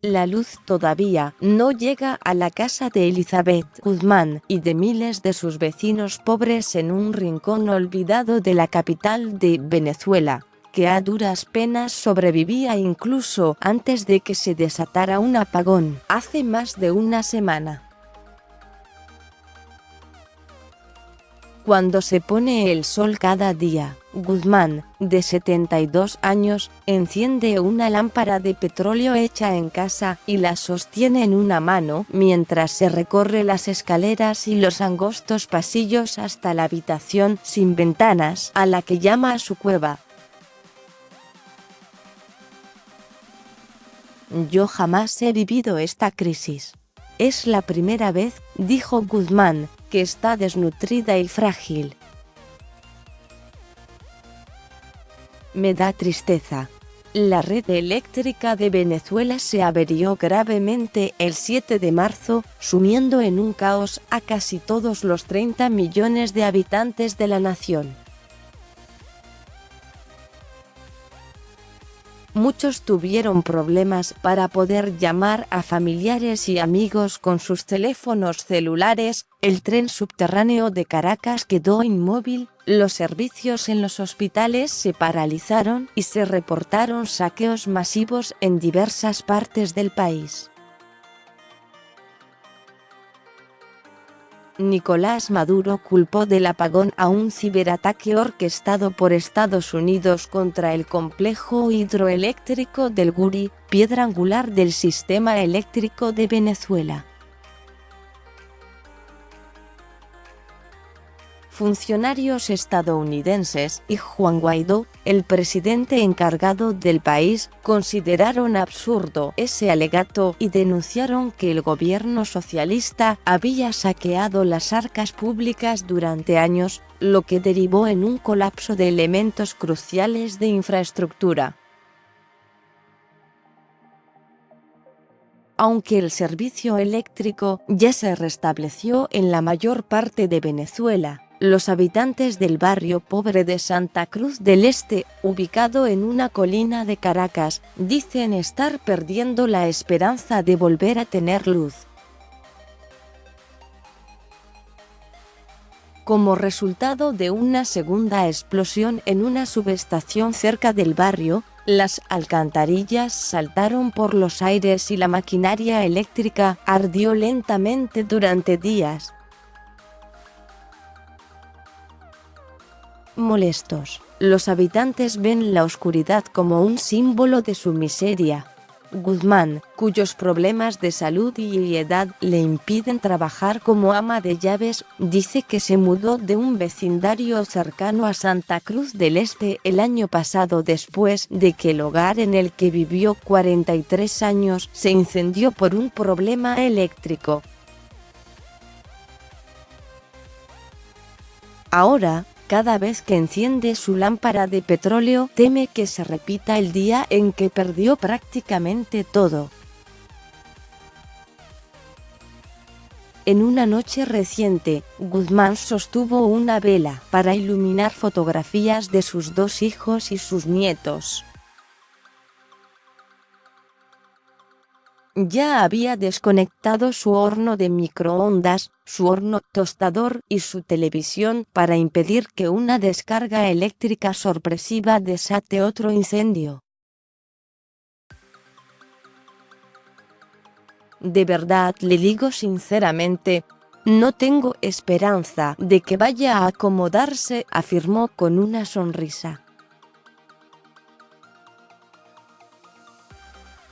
La luz todavía no llega a la casa de Elizabeth Guzmán y de miles de sus vecinos pobres en un rincón olvidado de la capital de Venezuela, que a duras penas sobrevivía incluso antes de que se desatara un apagón hace más de una semana. Cuando se pone el sol cada día, Guzmán, de 72 años, enciende una lámpara de petróleo hecha en casa y la sostiene en una mano mientras se recorre las escaleras y los angostos pasillos hasta la habitación sin ventanas a la que llama su cueva. Yo jamás he vivido esta crisis. Es la primera vez, dijo Guzmán, que está desnutrida y frágil. Me da tristeza. La red eléctrica de Venezuela se averió gravemente el 7 de marzo, sumiendo en un caos a casi todos los 30 millones de habitantes de la nación. Muchos tuvieron problemas para poder llamar a familiares y amigos con sus teléfonos celulares, el tren subterráneo de Caracas quedó inmóvil, los servicios en los hospitales se paralizaron y se reportaron saqueos masivos en diversas partes del país. Nicolás Maduro culpó del apagón a un ciberataque orquestado por Estados Unidos contra el complejo hidroeléctrico del Guri, piedra angular del sistema eléctrico de Venezuela. Funcionarios estadounidenses y Juan Guaidó, el presidente encargado del país, consideraron absurdo ese alegato y denunciaron que el gobierno socialista había saqueado las arcas públicas durante años, lo que derivó en un colapso de elementos cruciales de infraestructura. Aunque el servicio eléctrico ya se restableció en la mayor parte de Venezuela, los habitantes del barrio pobre de Santa Cruz del Este, ubicado en una colina de Caracas, dicen estar perdiendo la esperanza de volver a tener luz. Como resultado de una segunda explosión en una subestación cerca del barrio, las alcantarillas saltaron por los aires y la maquinaria eléctrica ardió lentamente durante días. Molestos, los habitantes ven la oscuridad como un símbolo de su miseria. Guzmán, cuyos problemas de salud y edad le impiden trabajar como ama de llaves, dice que se mudó de un vecindario cercano a Santa Cruz del Este el año pasado después de que el hogar en el que vivió 43 años se incendió por un problema eléctrico. Ahora, cada vez que enciende su lámpara de petróleo, teme que se repita el día en que perdió prácticamente todo. En una noche reciente, Guzmán sostuvo una vela para iluminar fotografías de sus 2 hijos y sus nietos. Ya había desconectado su horno de microondas, su horno tostador y su televisión para impedir que una descarga eléctrica sorpresiva desate otro incendio. De verdad le digo sinceramente, no tengo esperanza de que vaya a acomodarse, afirmó con una sonrisa.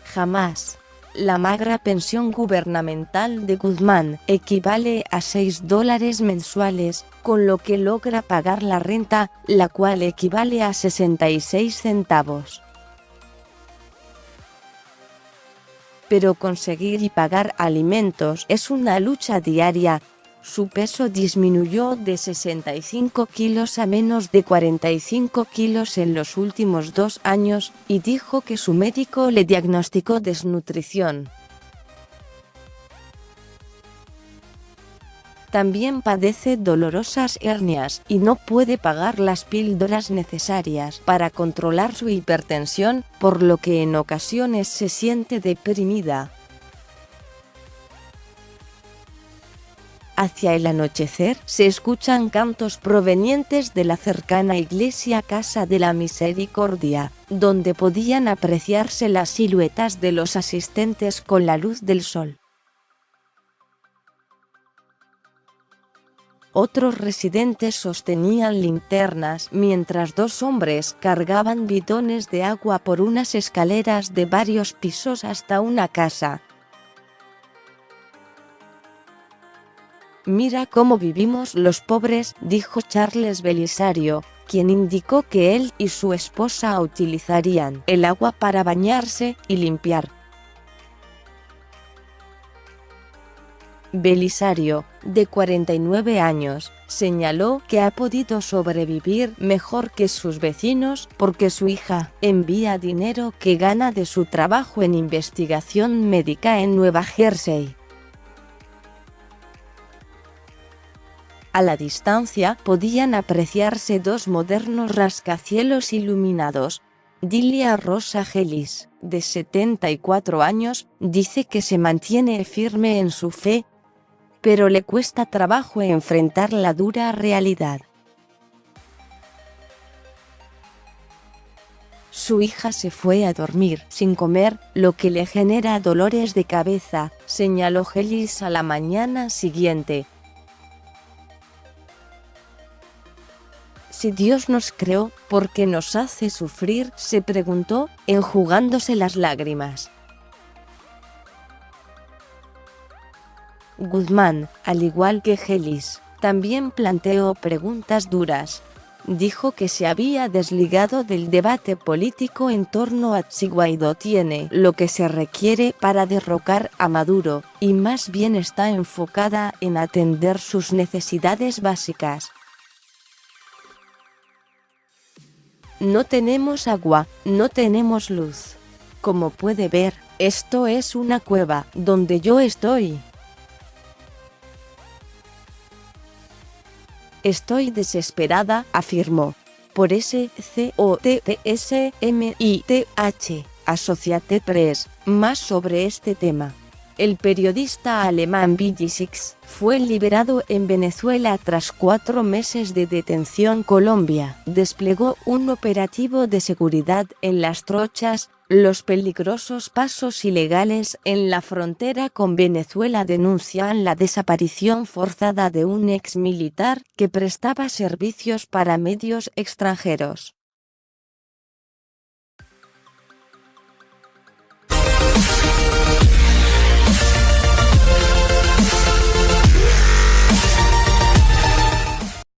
Jamás. La magra pensión gubernamental de Guzmán equivale a $6 mensuales, con lo que logra pagar la renta, la cual equivale a 66 centavos. Pero conseguir y pagar alimentos es una lucha diaria. Su peso disminuyó de 65 kilos a menos de 45 kilos en los últimos 2 años, y dijo que su médico le diagnosticó desnutrición. También padece dolorosas hernias y no puede pagar las píldoras necesarias para controlar su hipertensión, por lo que en ocasiones se siente deprimida. Hacia el anochecer se escuchan cantos provenientes de la cercana iglesia Casa de la Misericordia, donde podían apreciarse las siluetas de los asistentes con la luz del sol. Otros residentes sostenían linternas mientras dos hombres cargaban bidones de agua por unas escaleras de varios pisos hasta una casa. «Mira cómo vivimos los pobres», dijo Charles Belisario, quien indicó que él y su esposa utilizarían el agua para bañarse y limpiar. Belisario, de 49 años, señaló que ha podido sobrevivir mejor que sus vecinos porque su hija envía dinero que gana de su trabajo en investigación médica en Nueva Jersey. A la distancia podían apreciarse dos modernos rascacielos iluminados. Dilia Rosa Gelis, de 74 años, dice que se mantiene firme en su fe, pero le cuesta trabajo enfrentar la dura realidad. Su hija se fue a dormir sin comer, lo que le genera dolores de cabeza, señaló Gelis a la mañana siguiente. Si Dios nos creó, ¿por qué nos hace sufrir?, se preguntó, enjugándose las lágrimas. Guzmán, al igual que Gelis, también planteó preguntas duras. Dijo que se había desligado del debate político en torno a si Guaidó tiene lo que se requiere para derrocar a Maduro, y más bien está enfocada en atender sus necesidades básicas. No tenemos agua, no tenemos luz. Como puede ver, esto es una cueva donde yo estoy. Estoy desesperada, afirmó. Por SCOTSMITH, Associated Press, más sobre este tema. El periodista alemán Willy Six fue liberado en Venezuela tras 4 meses de detención. Colombia desplegó un operativo de seguridad en las trochas. Los peligrosos pasos ilegales en la frontera con Venezuela denuncian la desaparición forzada de un ex militar que prestaba servicios para medios extranjeros.